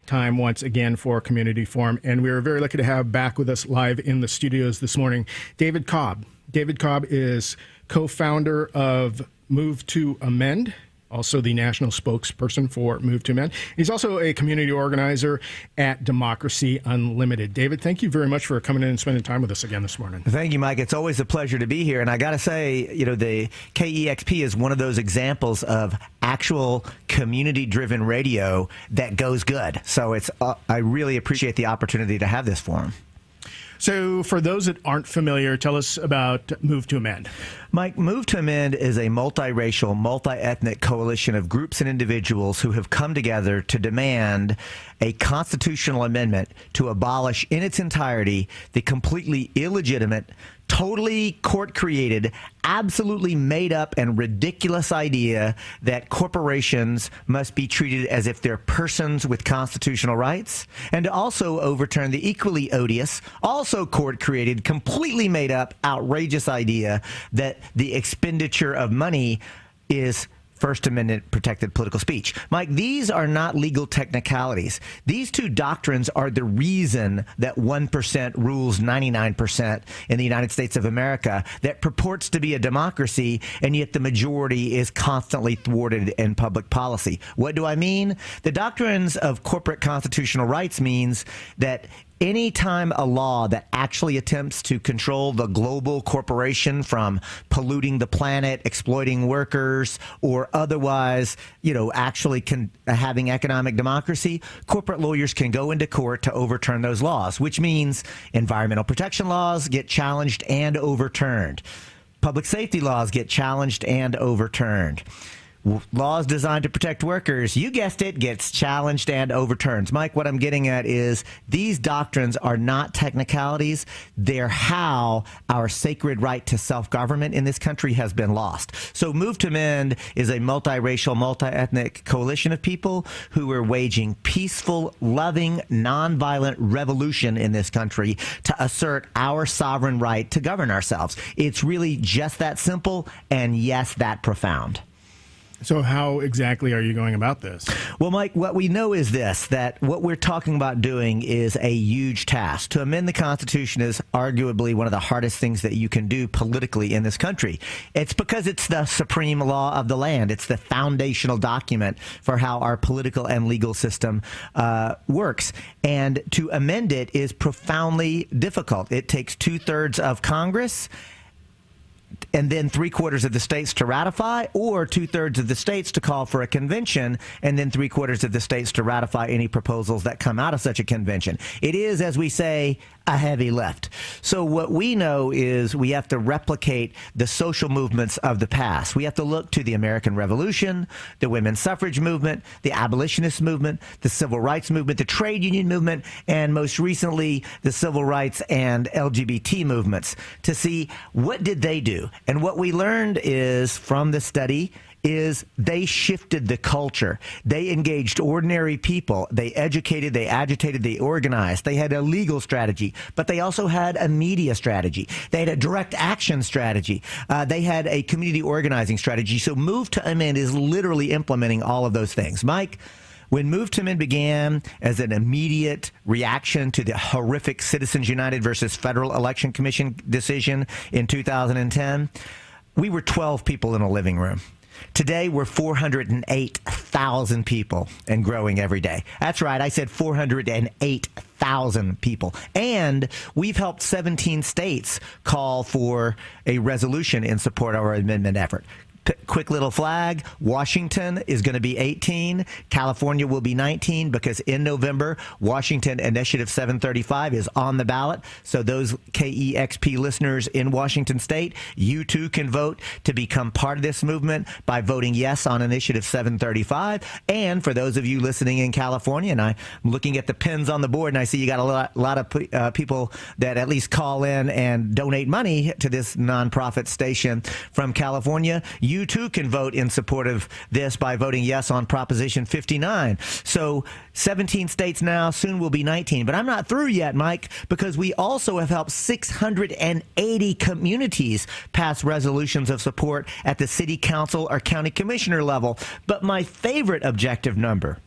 time once again for Community Forum, and we are very lucky to have back with us live in the studios this morning David Cobb. David Cobb is co-founder of Move to Amend, also the national spokesperson for Move to Amend. He's also a community organizer at Democracy Unlimited. David, thank you very much for coming in and spending time with us again this morning. Thank you, Mike. It's always a pleasure to be here. And I got to say, the KEXP is one of those examples of actual community-driven radio that goes good. So I really appreciate the opportunity to have this forum. So for those that aren't familiar, tell us about Move to Amend. Mike, Move to Amend is a multiracial, multi-ethnic coalition of groups and individuals who have come together to demand a constitutional amendment to abolish in its entirety the completely illegitimate, totally court-created, absolutely made-up and ridiculous idea that corporations must be treated as if they're persons with constitutional rights, and to also overturn the equally odious, also court-created, completely made-up, outrageous idea that the expenditure of money is First Amendment protected political speech. Mike, these are not legal technicalities. These two doctrines are the reason that 1% rules 99% in the United States of America, that purports to be a democracy, and yet the majority is constantly thwarted in public policy. What do I mean? The doctrines of corporate constitutional rights means that anytime a law that actually attempts to control the global corporation from polluting the planet, exploiting workers, or otherwise, actually having economic democracy, corporate lawyers can go into court to overturn those laws, which means environmental protection laws get challenged and overturned. Public safety laws get challenged and overturned. Laws designed to protect workers, you guessed it, gets challenged and overturned. Mike, what I'm getting at is these doctrines are not technicalities. They're how our sacred right to self-government in this country has been lost. So Move to Amend is a multiracial, multi-ethnic coalition of people who are waging peaceful, loving, nonviolent revolution in this country to assert our sovereign right to govern ourselves. It's really just that simple and, yes, that profound. So how exactly are you going about this? Well, Mike, what we know is this, that what we're talking about doing is a huge task. To amend the Constitution is arguably one of the hardest things that you can do politically in this country. It's because it's the supreme law of the land. It's the foundational document for how our political and legal system works. And to amend it is profoundly difficult. It takes 2/3 of Congress and then 3/4 of the states to ratify, or 2/3 of the states to call for a convention, and then 3/4 of the states to ratify any proposals that come out of such a convention. It is, as we say, a heavy lift. So what we know is we have to replicate the social movements of the past. We have to look to the American Revolution, the women's suffrage movement, the abolitionist movement, the civil rights movement, the trade union movement, and most recently the civil rights and LGBT movements to see what did they do. And what we learned is from the study is they shifted the culture. They engaged ordinary people. They educated, they agitated, they organized. They had a legal strategy, but they also had a media strategy. They had a direct action strategy. They had a community organizing strategy. So Move to Amend is literally implementing all of those things. Mike, when Move to Amend began as an immediate reaction to the horrific Citizens United versus Federal Election Commission decision in 2010, we were 12 people in a living room. Today, we're 408,000 people and growing every day. That's right. I said 408,000 people. And we've helped 17 states call for a resolution in support of our amendment effort. Quick little flag, Washington is going to be 18. California will be 19 because in November, Washington Initiative 735 is on the ballot. So those KEXP listeners in Washington State, you too can vote to become part of this movement by voting yes on Initiative 735. And for those of you listening in California, and I'm looking at the pins on the board, and I see you got a lot of people that at least call in and donate money to this nonprofit station from California. You too can vote in support of this by voting yes on Proposition 59. So 17 states now, soon will be 19. But I'm not through yet, Mike, because we also have helped 680 communities pass resolutions of support at the city council or county commissioner level. But my favorite objective number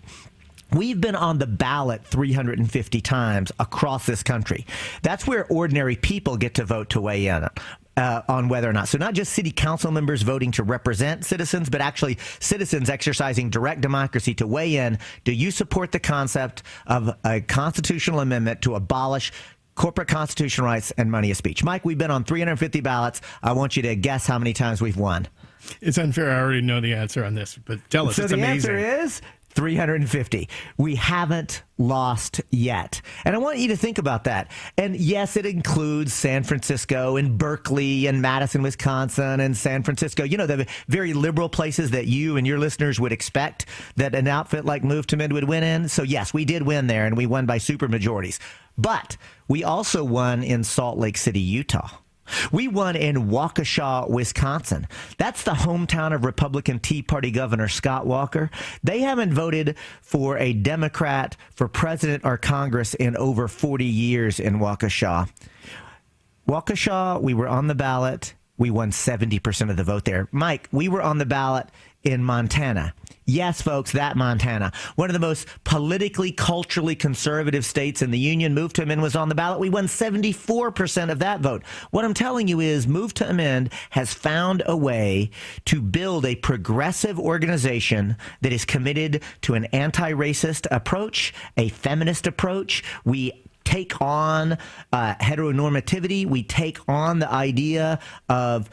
We've been on the ballot 350 times across this country. That's where ordinary people get to vote to weigh in on whether or not. So not just city council members voting to represent citizens, but actually citizens exercising direct democracy to weigh in. Do you support the concept of a constitutional amendment to abolish corporate constitutional rights and money of speech? Mike, we've been on 350 ballots. I want you to guess how many times we've won. It's unfair. I already know the answer on this, but tell us. So it's the amazing. answer is 350. We haven't lost yet. And I want you to think about that. And yes, it includes San Francisco and Berkeley and Madison, Wisconsin and San Francisco. You know, the very liberal places that you and your listeners would expect that an outfit like Move to Amend would win in. So yes, we did win there, and we won by super majorities. But we also won in Salt Lake City, Utah. We won in Waukesha, Wisconsin. That's the hometown of Republican Tea Party Governor Scott Walker. They haven't voted for a Democrat for president or Congress in over 40 years in Waukesha. Waukesha, we were on the ballot. We won 70% of the vote there. Mike, we were on the ballot in Montana. Yes, folks, that Montana. One of the most politically, culturally conservative states in the union. Move to Amend was on the ballot. We won 74% of that vote. What I'm telling you is Move to Amend has found a way to build a progressive organization that is committed to an anti-racist approach, a feminist approach. We take on heteronormativity. We take on the idea of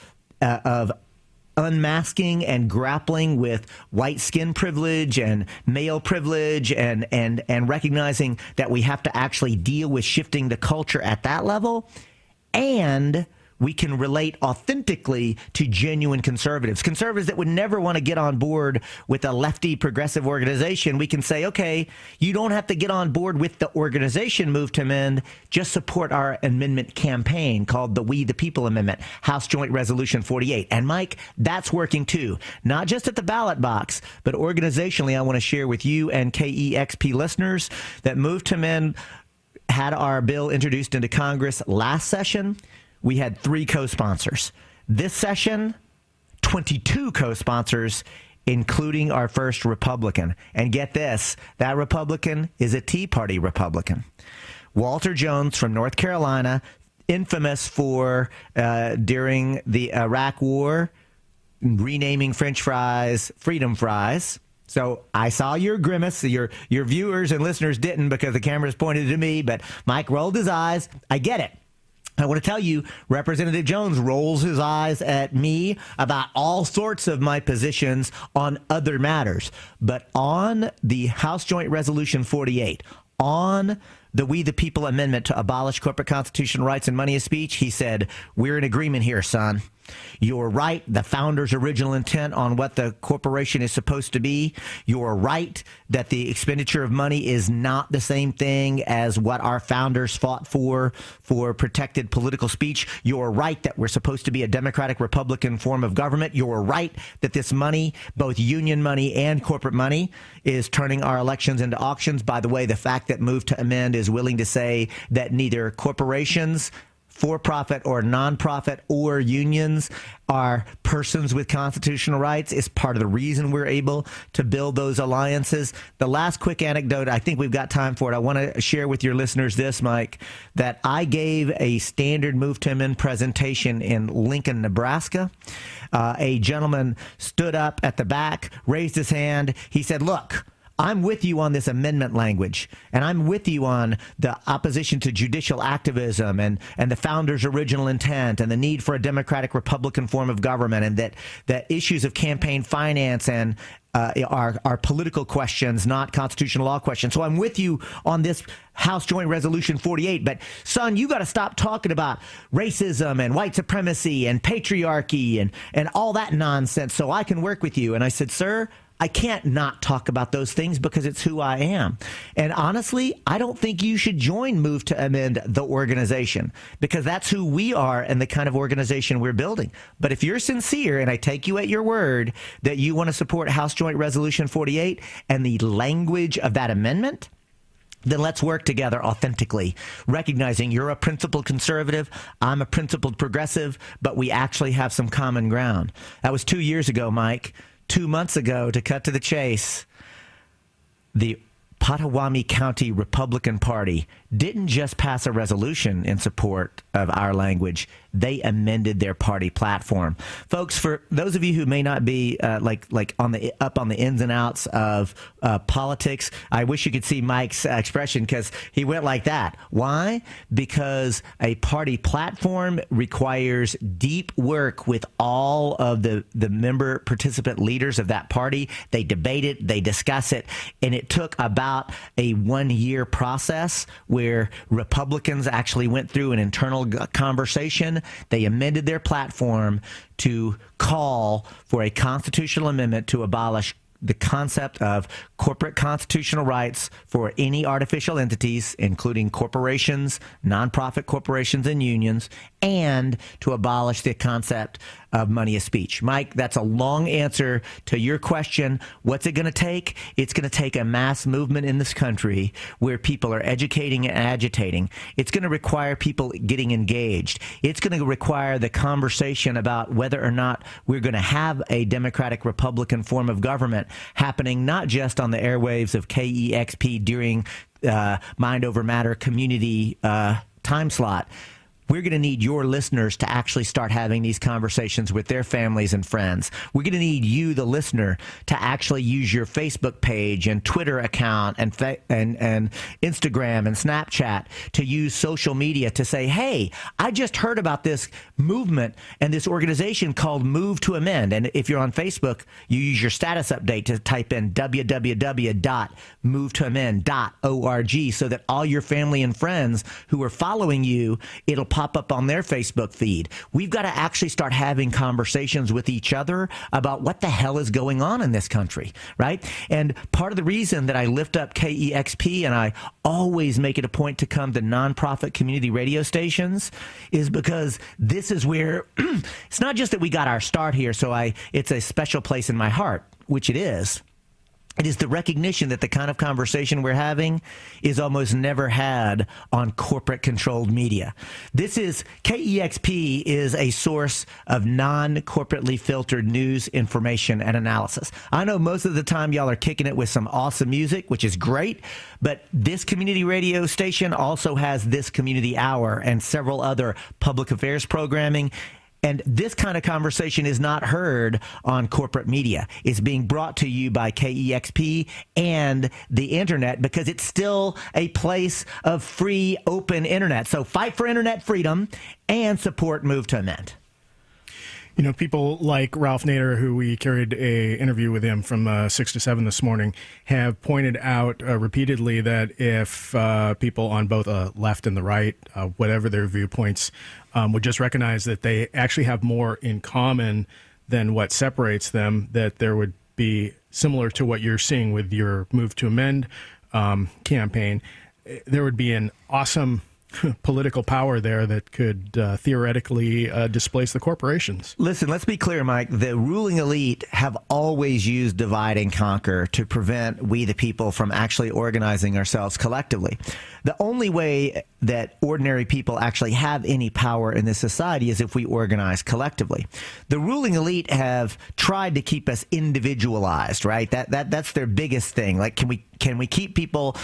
unmasking and grappling with white skin privilege and male privilege and recognizing that we have to actually deal with shifting the culture at that level. And we can relate authentically to genuine conservatives that would never want to get on board with a lefty progressive organization. We can say, okay, you don't have to get on board with the organization Move to Amend, just support our amendment campaign called the We the People Amendment, House Joint Resolution 48. And Mike, that's working too, not just at the ballot box, but organizationally. I want to share with you and KEXP listeners that Move to Amend had our bill introduced into Congress last session. We had 3 co-sponsors. This session, 22 co-sponsors, including our first Republican. And get this, that Republican is a Tea Party Republican. Walter Jones from North Carolina, infamous for, during the Iraq War, renaming French fries Freedom Fries. So I saw your grimace. Your viewers and listeners didn't because the camera's pointed to me, but Mike rolled his eyes. I get it. I want to tell you, Representative Jones rolls his eyes at me about all sorts of my positions on other matters. But on the House Joint Resolution 48, on the We the People Amendment to abolish corporate constitutional rights and money of speech, he said, we're in agreement here, son. You're right. The founders' original intent on what the corporation is supposed to be. You're right that the expenditure of money is not the same thing as what our founders fought for protected political speech. You're right that we're supposed to be a democratic Republican form of government. You're right that this money, both union money and corporate money, is turning our elections into auctions. By the way, the fact that Move to Amend is willing to say that neither corporations, for-profit or nonprofit, or unions are persons with constitutional rights is part of the reason we're able to build those alliances. The last quick anecdote, I think we've got time for it. I want to share with your listeners this, Mike, that I gave a standard Move to Amend presentation in Lincoln, Nebraska. A gentleman stood up at the back, raised his hand. He said, look, I'm with you on this amendment language, and I'm with you on the opposition to judicial activism and the founders' original intent and the need for a democratic Republican form of government, and that issues of campaign finance and are political questions, not constitutional law questions. So I'm with you on this House Joint Resolution 48. But, son, you got to stop talking about racism and white supremacy and patriarchy and all that nonsense so I can work with you. And I said, sir, I can't not talk about those things because it's who I am. And honestly, I don't think you should join Move to Amend the organization, because that's who we are and the kind of organization we're building. But if you're sincere, and I take you at your word, that you want to support House Joint Resolution 48 and the language of that amendment, then let's work together authentically, recognizing you're a principled conservative, I'm a principled progressive, but we actually have some common ground. That was 2 years ago, Mike. 2 months ago, to cut to the chase, the Pottawatomie County Republican Party didn't just pass a resolution in support of our language, they amended their party platform. Folks, for those of you who may not be like on the ins and outs of politics, I wish you could see Mike's expression, because he went like that. Why? Because a party platform requires deep work with all of the member participant leaders of that party. They debate it, they discuss it, and it took about a 1-year process where Republicans actually went through an internal conversation. They amended their platform to call for a constitutional amendment to abolish the concept of corporate constitutional rights for any artificial entities, including corporations, nonprofit corporations, and unions, and to abolish the concept of money as speech. Mike, that's a long answer to your question. What's it going to take? It's going to take a mass movement in this country where people are educating and agitating. It's going to require people getting engaged. It's going to require the conversation about whether or not we're going to have a Democratic Republican form of government happening, not just on the airwaves of KEXP during Mind Over Matter community time slot. We're going to need your listeners to actually start having these conversations with their families and friends. We're going to need you, the listener, to actually use your Facebook page and Twitter account and Instagram and Snapchat to use social media to say, hey, I just heard about this movement and this organization called Move to Amend. And if you're on Facebook, you use your status update to type in www.movetoamend.org so that all your family and friends who are following you, it'll pop up on their Facebook feed. We've got to actually start having conversations with each other about what the hell is going on in this country, right? And part of the reason that I lift up KEXP and I always make it a point to come to nonprofit community radio stations is because this is where it's not just that we got our start here, so it's a special place in my heart, which it is. It is the recognition that the kind of conversation we're having is almost never had on corporate-controlled media. KEXP is a source of non-corporately filtered news, information, and analysis. I know most of the time y'all are kicking it with some awesome music, which is great, but this community radio station also has This Community Hour and several other public affairs programming. And this kind of conversation is not heard on corporate media. It's being brought to you by KEXP and the internet because it's still a place of free, open internet. So fight for internet freedom and support Move to Amend. You know, people like Ralph Nader, who we carried a interview with him from 6 to 7 this morning, have pointed out repeatedly that if people on both left and the right, whatever their viewpoints, would just recognize that they actually have more in common than what separates them, that there would be similar to what you're seeing with your Move to Amend campaign. There would be an awesome political power there that could theoretically displace the corporations. Listen, let's be clear, Mike. The ruling elite have always used divide and conquer to prevent we the people from actually organizing ourselves collectively. The only way that ordinary people actually have any power in this society is if we organize collectively. The ruling elite have tried to keep us individualized, right? That's their biggest thing. Like, can we keep people,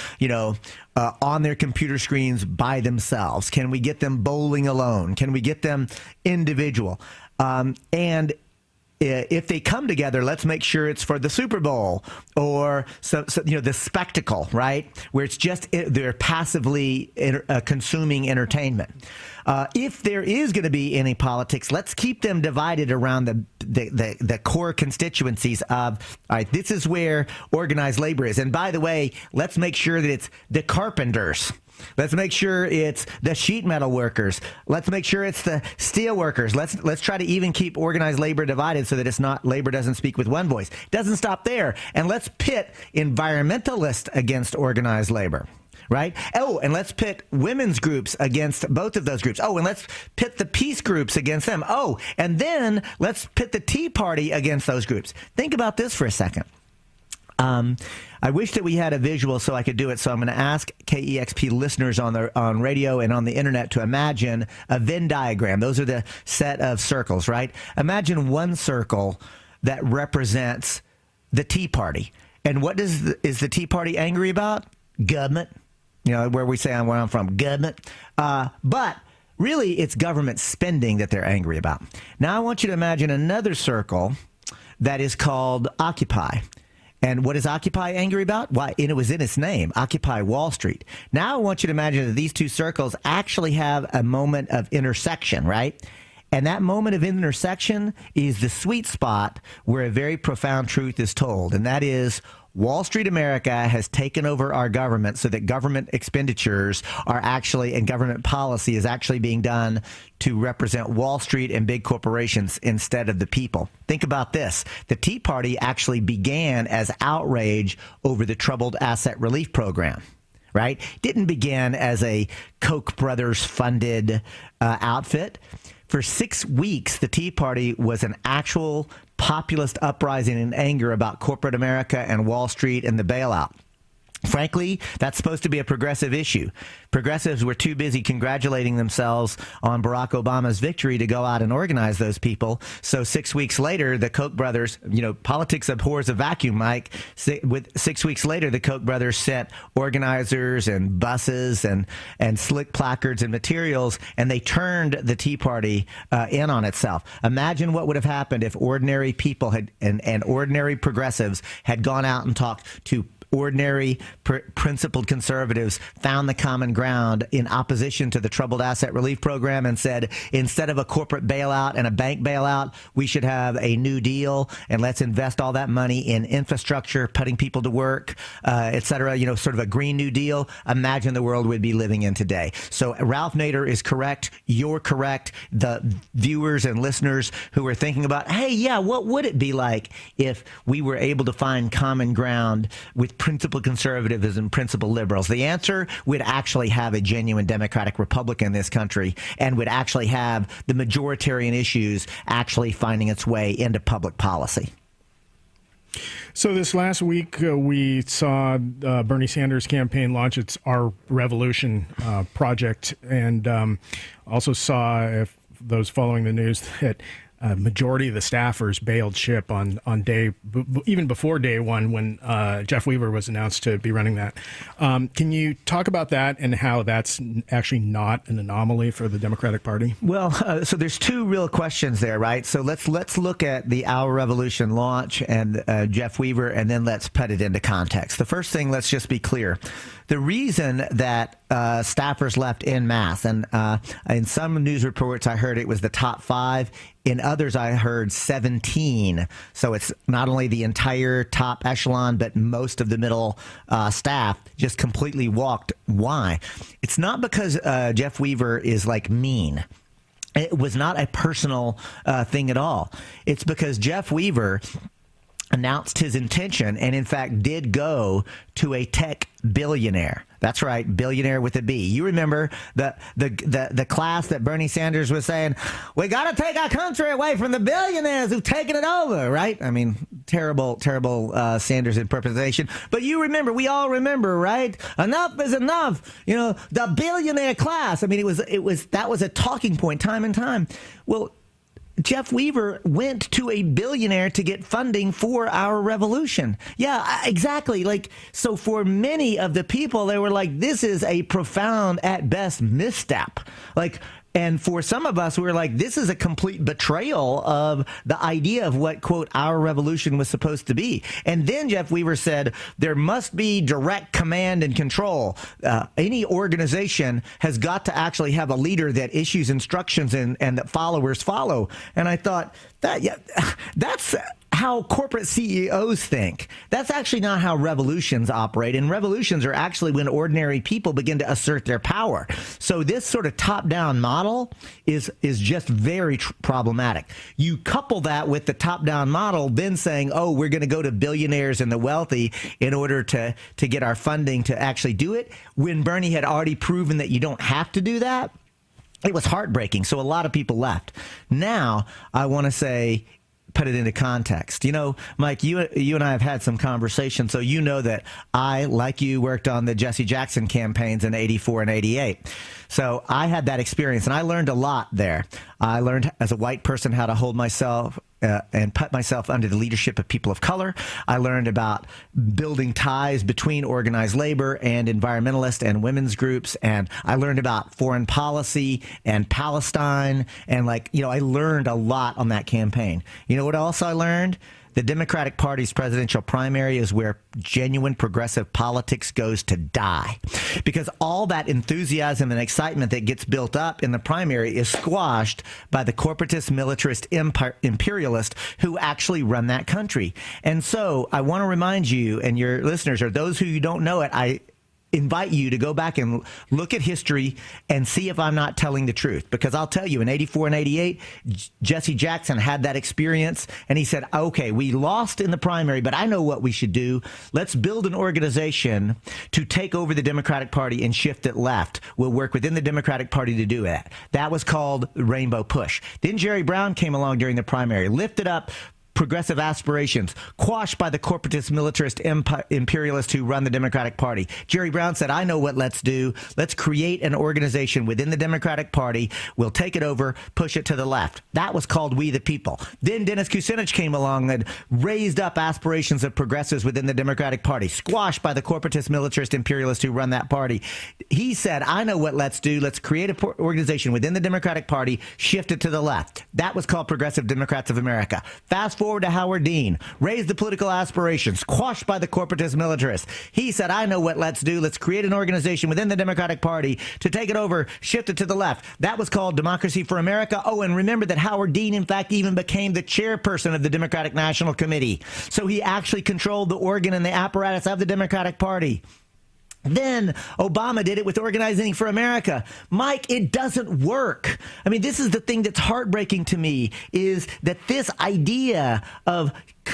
on their computer screens by themselves? Can we get them bowling alone? Can we get them individual? And if they come together, let's make sure it's for the Super Bowl or the spectacle, right? Where it's just they're passively consuming entertainment. If there is going to be any politics, let's keep them divided around the core constituencies of, all right, this is where organized labor is. And by the way, let's make sure that it's the carpenters. Let's make sure it's the sheet metal workers. Let's make sure it's the steel workers. Let's try to even keep organized labor divided so that it's not labor doesn't speak with one voice. It doesn't stop there. And let's pit environmentalists against organized labor. Right? Oh, and let's pit women's groups against both of those groups. Oh, and let's pit the peace groups against them. Oh, and then let's pit the Tea Party against those groups. Think about this for a second. I wish that we had a visual so I could do it. So I'm going to ask KEXP listeners on radio and on the internet to imagine a Venn diagram. Those are the set of circles, right? Imagine one circle that represents the Tea Party. And what is the Tea Party angry about? Government. Where we say where I'm from, government. But really, it's government spending that they're angry about. Now, I want you to imagine another circle that is called Occupy. And what is Occupy angry about? Why, and it was in its name, Occupy Wall Street. Now I want you to imagine that these two circles actually have a moment of intersection, right? And that moment of intersection is the sweet spot where a very profound truth is told. And that is Wall Street America has taken over our government so that government expenditures are actually, and government policy is actually being done to represent Wall Street and big corporations instead of the people. Think about this. The Tea Party actually began as outrage over the Troubled Asset Relief Program. Right? Didn't begin as a Koch brothers funded outfit. For 6 weeks, the Tea Party was an actual populist uprising in anger about corporate America and Wall Street and the bailout. Frankly, that's supposed to be a progressive issue. Progressives were too busy congratulating themselves on Barack Obama's victory to go out and organize those people. So 6 weeks later, the Koch brothers, politics abhors a vacuum, Mike. 6 weeks later, the Koch brothers sent organizers and buses and slick placards and materials, and they turned the Tea Party in on itself. Imagine what would have happened if ordinary people and ordinary progressives had gone out and talked to ordinary principled conservatives, found the common ground in opposition to the Troubled Asset Relief Program and said, instead of a corporate bailout and a bank bailout, we should have a New Deal and let's invest all that money in infrastructure, putting people to work, et cetera, sort of a Green New Deal. Imagine the world we'd be living in today. So Ralph Nader is correct. You're correct. The viewers and listeners who are thinking about, hey, yeah, what would it be like if we were able to find common ground with principled conservatives and principled liberals? The answer would actually have a genuine Democratic Republic in this country and would actually have the majoritarian issues actually finding its way into public policy. So this last week, we saw Bernie Sanders' campaign launch its Our Revolution project, and also saw, if those following the news, that majority of the staffers bailed ship on even before day one when Jeff Weaver was announced to be running that. Can you talk about that and how that's actually not an anomaly for the Democratic Party? Well, so there's two real questions there, right? So let's look at the Our Revolution launch and Jeff Weaver, and then let's put it into context. The first thing, let's just be clear. The reason that staffers left en masse, and in some news reports I heard it was the top 5. In others, I heard 17. So it's not only the entire top echelon, but most of the middle staff just completely walked. Why? It's not because Jeff Weaver is mean. It was not a personal thing at all. It's because Jeff Weaver announced his intention and, in fact, did go to a tech billionaire. That's right, billionaire with a B. You remember the class that Bernie Sanders was saying, we got to take our country away from the billionaires who've taken it over, right? I mean, terrible Sanders interpretation. But you remember, we all remember, right? Enough is enough. The billionaire class. I mean, that was a talking point time and time. Well, Jeff Weaver went to a billionaire to get funding for Our Revolution. Yeah, exactly. So for many of the people, they were like, this is a profound, at best, misstep. And for some of us, we were like, this is a complete betrayal of the idea of what, quote, our revolution was supposed to be. And then Jeff Weaver said, there must be direct command and control. Any organization has got to actually have a leader that issues instructions and that followers follow. And I thought, that's how corporate CEOs think. That's actually not how revolutions operate. And revolutions are actually when ordinary people begin to assert their power. So this sort of top-down model is just very problematic. You couple that with the top-down model, then saying, oh, we're going to go to billionaires and the wealthy in order to get our funding to actually do it, when Bernie had already proven that you don't have to do that. It was heartbreaking. So a lot of people left. Now, I want to say, put it into context. Mike, you and I have had some conversations, so you know that I, like you, worked on the Jesse Jackson campaigns in '84 and '88. So I had that experience, and I learned a lot there. I learned as a white person how to hold myself and put myself under the leadership of people of color. I learned about building ties between organized labor and environmentalist and women's groups. And I learned about foreign policy and Palestine. And I learned a lot on that campaign. You know what else I learned? The Democratic Party's presidential primary is where genuine progressive politics goes to die, because all that enthusiasm and excitement that gets built up in the primary is squashed by the corporatist, militarist, imperialist who actually run that country. And so I want to remind you and your listeners, or those who don't know it, I invite you to go back and look at history and see if I'm not telling the truth. Because I'll tell you, in 84 and 88, Jesse Jackson had that experience, and he said, okay, we lost in the primary, but I know what we should do. Let's build an organization to take over the Democratic Party and shift it left. We'll work within the Democratic Party to do that. That was called Rainbow Push. Then Jerry Brown came along during the primary, lifted up progressive aspirations, quashed by the corporatist, militarist, imperialists who run the Democratic Party. Jerry Brown said, I know what let's do. Let's create an organization within the Democratic Party. We'll take it over, push it to the left. That was called We the People. Then Dennis Kucinich came along and raised up aspirations of progressives within the Democratic Party, squashed by the corporatist, militarist, imperialists who run that party. He said, I know what let's do. Let's create an organization within the Democratic Party, shift it to the left. That was called Progressive Democrats of America. Fast forward to Howard Dean, raised the political aspirations, quashed by the corporatist militarists. He said, I know what let's do. Let's create an organization within the Democratic Party to take it over, shift it to the left. That was called Democracy for America. Oh, and remember that Howard Dean, in fact, even became the chairperson of the Democratic National Committee. So he actually controlled the organ and the apparatus of the Democratic Party. Then Obama did it with Organizing for America. Mike, it doesn't work. I mean, this is the thing that's heartbreaking to me, is that this idea of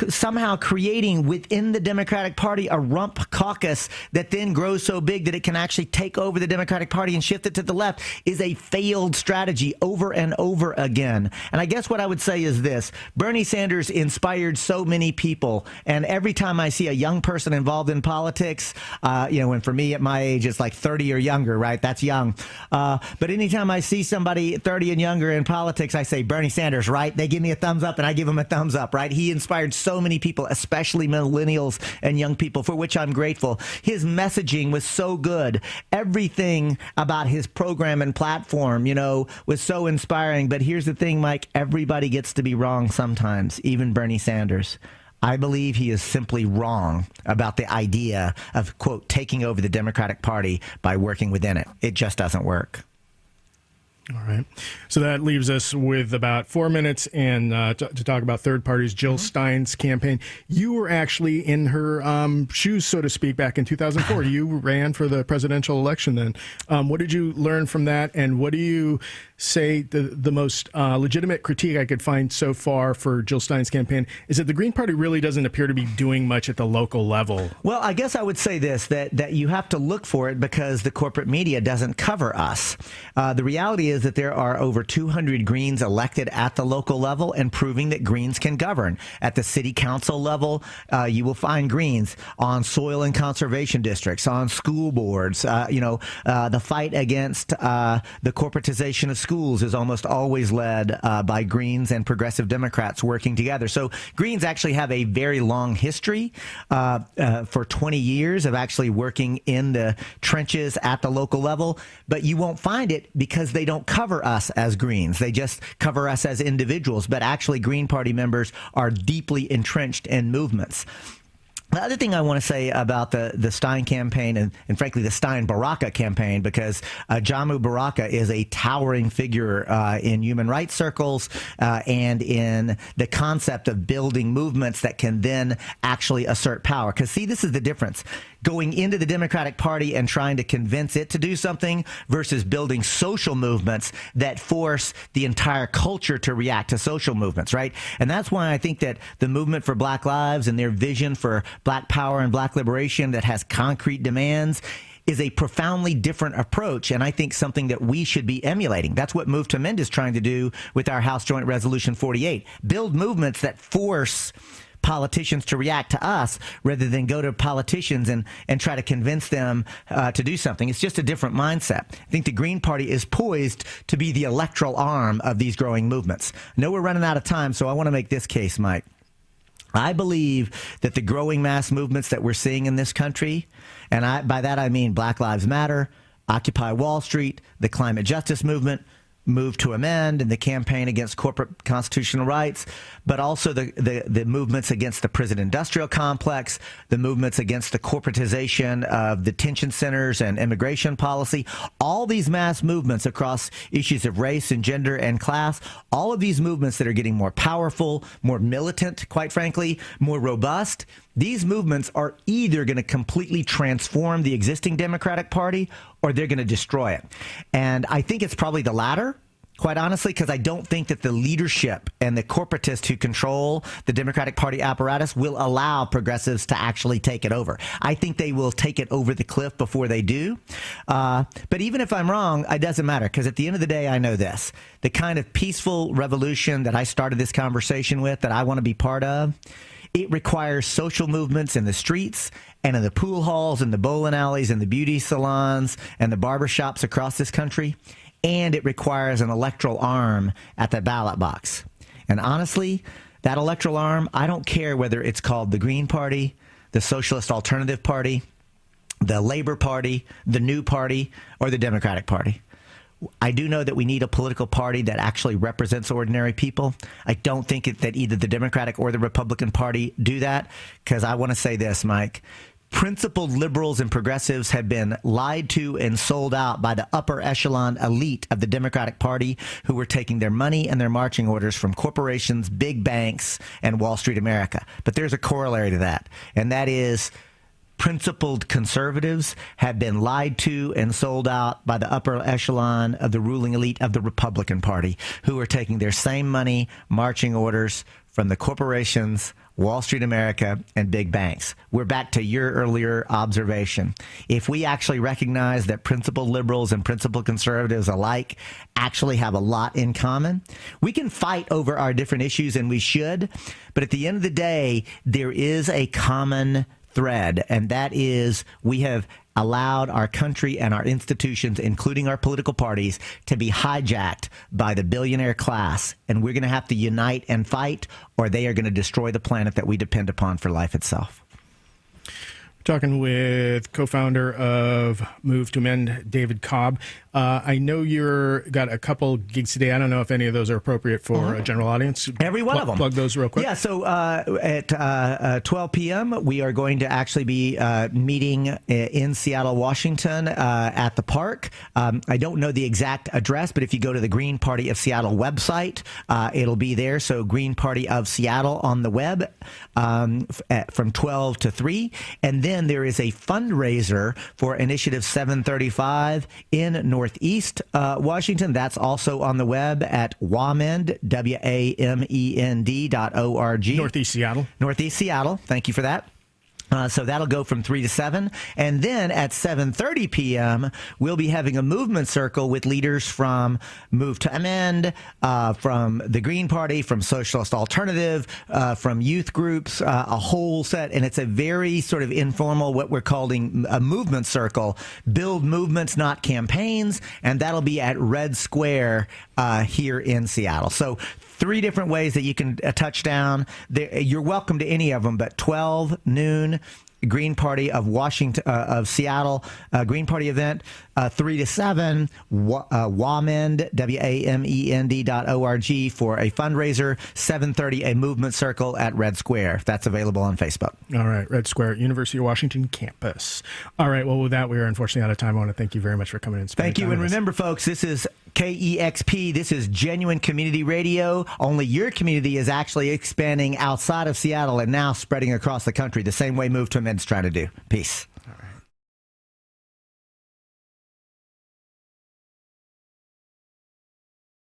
somehow creating within the Democratic Party a rump caucus that then grows so big that it can actually take over the Democratic Party and shift it to the left is a failed strategy over and over again. And I guess what I would say is this: Bernie Sanders inspired so many people. And every time I see a young person involved in politics, and for me at my age, it's like 30 or younger, right? That's young. But anytime I see somebody 30 and younger in politics, I say, Bernie Sanders, right? They give me a thumbs up and I give them a thumbs up, right? He inspired so many people, especially millennials and young people, for which I'm grateful. His messaging was so good. Everything about his program and platform, was so inspiring. But here's the thing, Mike, everybody gets to be wrong sometimes, even Bernie Sanders. I believe he is simply wrong about the idea of, quote, taking over the Democratic Party by working within it. It just doesn't work. All right. So that leaves us with about 4 minutes and to talk about third parties. Jill Stein's campaign. You were actually in her shoes, so to speak, back in 2004. You ran for the presidential election then. What did you learn from that? And what do you say the most legitimate critique I could find so far for Jill Stein's campaign is that the Green Party really doesn't appear to be doing much at the local level? Well, I guess I would say this, that you have to look for it because the corporate media doesn't cover us. The reality is that there are over 200 Greens elected at the local level and proving that Greens can govern. At the city council level, you will find Greens on soil and conservation districts, on school boards. The fight against the corporatization of schools is almost always led by Greens and progressive Democrats working together. So Greens actually have a very long history for 20 years of actually working in the trenches at the local level, but you won't find it because they don't cover us as Greens. They just cover us as individuals, but actually Green Party members are deeply entrenched in movements. The other thing I want to say about the Stein campaign and frankly the Stein-Baraka campaign, because Jamu Baraka is a towering figure in human rights circles and in the concept of building movements that can then actually assert power. Because see, this is the difference. Going into the Democratic Party and trying to convince it to do something versus building social movements that force the entire culture to react to social movements, right? And that's why I think that the movement for Black Lives and their vision for Black power and Black liberation that has concrete demands is a profoundly different approach, and I think something that we should be emulating. That's what Move to Amend is trying to do with our House Joint Resolution 48. Build movements that force politicians to react to us rather than go to politicians and try to convince them to do something. It's just a different mindset. I think the Green Party is poised to be the electoral arm of these growing movements. I know we're running out of time, so I want to make this case, Mike. I believe that the growing mass movements that we're seeing in this country, and by that I mean Black Lives Matter, Occupy Wall Street, the climate justice movement, Move to Amend, and the campaign against corporate constitutional rights, but also the movements against the prison industrial complex, the movements against the corporatization of detention centers and immigration policy, all these mass movements across issues of race and gender and class, all of these movements that are getting more powerful, more militant, quite frankly, more robust. These movements are either going to completely transform the existing Democratic Party or they're going to destroy it. And I think it's probably the latter, quite honestly, because I don't think that the leadership and the corporatists who control the Democratic Party apparatus will allow progressives to actually take it over. I think they will take it over the cliff before they do. But even if I'm wrong, it doesn't matter, because at the end of the day, I know this. The kind of peaceful revolution that I started this conversation with, that I want to be part of, it requires social movements in the streets and in the pool halls and the bowling alleys and the beauty salons and the barbershops across this country. And it requires an electoral arm at the ballot box. And honestly, that electoral arm, I don't care whether it's called the Green Party, the Socialist Alternative Party, the Labor Party, the New Party, or the Democratic Party. I do know that we need a political party that actually represents ordinary people. I don't think that either the Democratic or the Republican Party do that, because I want to say this, Mike. Principled liberals and progressives have been lied to and sold out by the upper echelon elite of the Democratic Party, who were taking their money and their marching orders from corporations, big banks, and Wall Street America. But there's a corollary to that, and that is principled conservatives have been lied to and sold out by the upper echelon of the ruling elite of the Republican Party, who are taking their same money, marching orders from the corporations, Wall Street America, and big banks. We're back to your earlier observation. If we actually recognize that principled liberals and principled conservatives alike actually have a lot in common, we can fight over our different issues, and we should. But at the end of the day, there is a common thread, and that is we have allowed our country and our institutions, including our political parties, to be hijacked by the billionaire class. And we're going to have to unite and fight, or they are going to destroy the planet that we depend upon for life itself. Talking with co-founder of Move to Amend, David Cobb. I know you're got a couple gigs today. I don't know if any of those are appropriate for a general audience. Every one of them. Plug those real quick. Yeah, so at 12 p.m., we are going to actually be meeting in Seattle, Washington at the park. I don't know the exact address, but if you go to the Green Party of Seattle website, it'll be there. So Green Party of Seattle on the web from 12 to 3. And then there is a fundraiser for Initiative 735 in Northeast Washington. That's also on the web at WAMEND, WAMEND.org. Northeast Seattle. Northeast Seattle. Thank you for that. So that'll go from 3 to 7. And then at 7:30 p.m., we'll be having a movement circle with leaders from Move to Amend, from the Green Party, from Socialist Alternative, from youth groups, a whole set. And it's a very sort of informal, what we're calling a movement circle. Build movements, not campaigns. And that'll be at Red Square here in Seattle. So 3 different ways that you can touch down. You're welcome to any of them, but 12 noon, Green Party of Washington, of Seattle, Green Party event, 3 to 7, WAMEND, WAMEND.org for a fundraiser, 7:30, a movement circle at Red Square. That's available on Facebook. All right, Red Square, University of Washington campus. All right, well, with that, we are unfortunately out of time. I want to thank you very much for coming in and spending Thank you, and remember, folks, this is KEXP. This is genuine community radio. Only your community is actually expanding outside of Seattle and now spreading across the country the same way Move to Amend's trying to do. Peace.